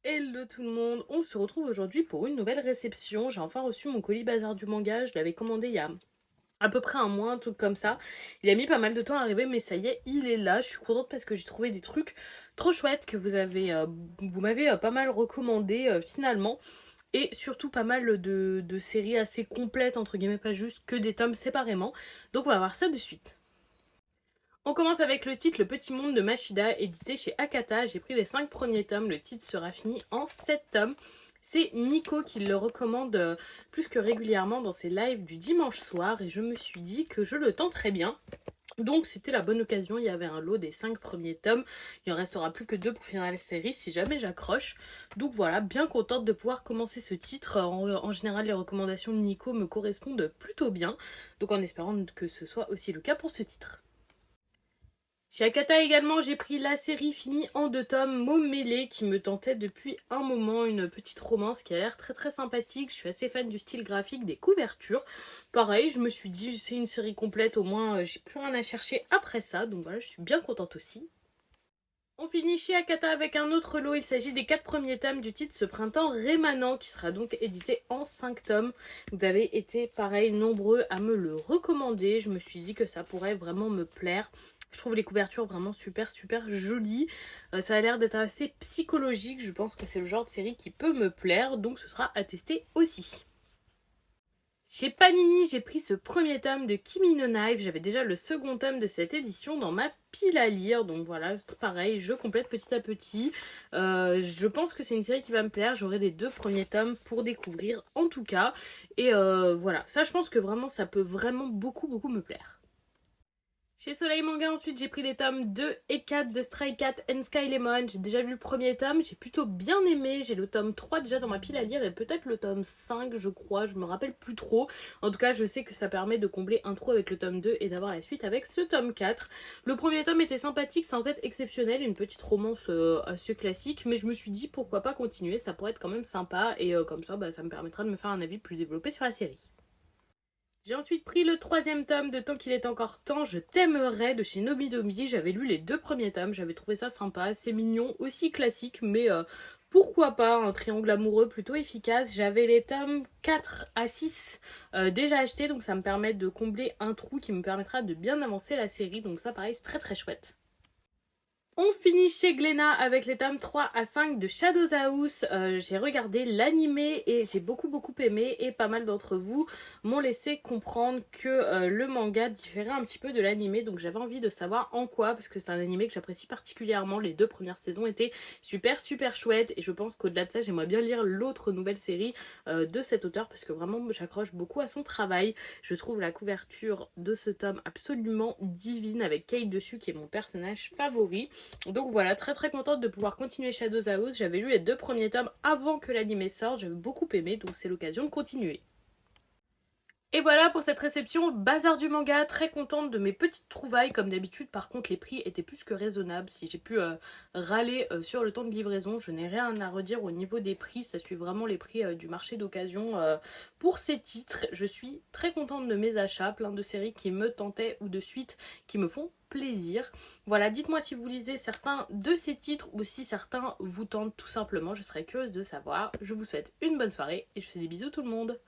Hello tout le monde, on se retrouve aujourd'hui pour une nouvelle réception. J'ai enfin reçu mon colis Bazar du Manga, je l'avais commandé il y a à peu près un mois, un truc comme ça. Il a mis pas mal de temps à arriver mais ça y est, il est là. Je suis contente parce que j'ai trouvé des trucs trop chouettes que vous m'avez pas mal recommandé finalement. Et surtout pas mal de séries assez complètes, entre guillemets, pas juste que des tomes séparément. Donc on va voir ça de suite. On commence avec le titre Le Petit Monde de Mashida, édité chez Akata. J'ai pris les 5 premiers tomes, le titre sera fini en 7 tomes. C'est Nico qui le recommande plus que régulièrement dans ses lives du dimanche soir et je me suis dit que je le tenterais bien. Donc c'était la bonne occasion, il y avait un lot des 5 premiers tomes, il en restera plus que 2 pour finir la série si jamais j'accroche. Donc voilà, bien contente de pouvoir commencer ce titre. En général les recommandations de Nico me correspondent plutôt bien, donc en espérant que ce soit aussi le cas pour ce titre. Chez Akata également, j'ai pris la série finie en 2 tomes, Môme Mêlé, qui me tentait depuis un moment, une petite romance qui a l'air très très sympathique. Je suis assez fan du style graphique, des couvertures. Pareil, je me suis dit, c'est une série complète, au moins j'ai plus rien à chercher après ça, donc voilà, je suis bien contente aussi. On finit chez Akata avec un autre lot, il s'agit des 4 premiers tomes du titre Ce printemps rémanent qui sera donc édité en 5 tomes. Vous avez été pareil nombreux à me le recommander, je me suis dit que ça pourrait vraiment me plaire. Je trouve les couvertures vraiment super jolies, ça a l'air d'être assez psychologique, je pense que c'est le genre de série qui peut me plaire, donc ce sera à tester aussi. Chez Panini, j'ai pris ce premier tome de Kimi no Knife. J'avais déjà le second tome de cette édition dans ma pile à lire. Donc voilà, pareil, je complète petit à petit. Je pense que c'est une série qui va me plaire. J'aurai les 2 premiers tomes pour découvrir en tout cas. Et voilà, ça je pense que vraiment ça peut vraiment beaucoup me plaire. Chez Soleil Manga, ensuite, j'ai pris les tomes 2 et 4 de Stray Cat and Sky Lemon. J'ai déjà lu le premier tome, j'ai plutôt bien aimé. J'ai le tome 3 déjà dans ma pile à lire et peut-être le tome 5, je crois, je me rappelle plus trop. En tout cas, je sais que ça permet de combler un trou avec le tome 2 et d'avoir la suite avec ce tome 4. Le premier tome était sympathique sans être exceptionnel, une petite romance assez classique, mais je me suis dit pourquoi pas continuer, ça pourrait être quand même sympa et comme ça, ça me permettra de me faire un avis plus développé sur la série. J'ai ensuite pris le 3e tome de Tant qu'il est encore temps, je t'aimerais de chez Nobidomi. J'avais lu les 2 premiers tomes, j'avais trouvé ça sympa, c'est mignon, aussi classique, mais pourquoi pas, un triangle amoureux plutôt efficace. J'avais les tomes 4 à 6 déjà achetés, donc ça me permet de combler un trou qui me permettra de bien avancer la série, donc ça pareil c'est très chouette. On finit chez Glénat avec les tomes 3 à 5 de Shadows House. J'ai regardé l'animé et j'ai beaucoup aimé et pas mal d'entre vous m'ont laissé comprendre que le manga différait un petit peu de l'animé, donc j'avais envie de savoir en quoi, parce que c'est un animé que j'apprécie particulièrement. Les 2 premières saisons étaient super chouettes et je pense qu'au-delà de ça j'aimerais bien lire l'autre nouvelle série de cet auteur parce que vraiment j'accroche beaucoup à son travail. Je trouve la couverture de ce tome absolument divine avec Kate dessus qui est mon personnage favori. Donc voilà, très contente de pouvoir continuer Shadows House. J'avais lu les 2 premiers tomes avant que l'anime sorte, j'avais beaucoup aimé, donc c'est l'occasion de continuer. Et voilà pour cette réception Bazar du Manga, très contente de mes petites trouvailles comme d'habitude. Par contre les prix étaient plus que raisonnables. Si j'ai pu râler sur le temps de livraison, je n'ai rien à redire au niveau des prix, ça suit vraiment les prix du marché d'occasion pour ces titres. Je suis très contente de mes achats, plein de séries qui me tentaient ou de suites qui me font plaisir. Voilà, dites-moi si vous lisez certains de ces titres ou si certains vous tentent tout simplement, je serais curieuse de savoir. Je vous souhaite une bonne soirée et je vous fais des bisous tout le monde.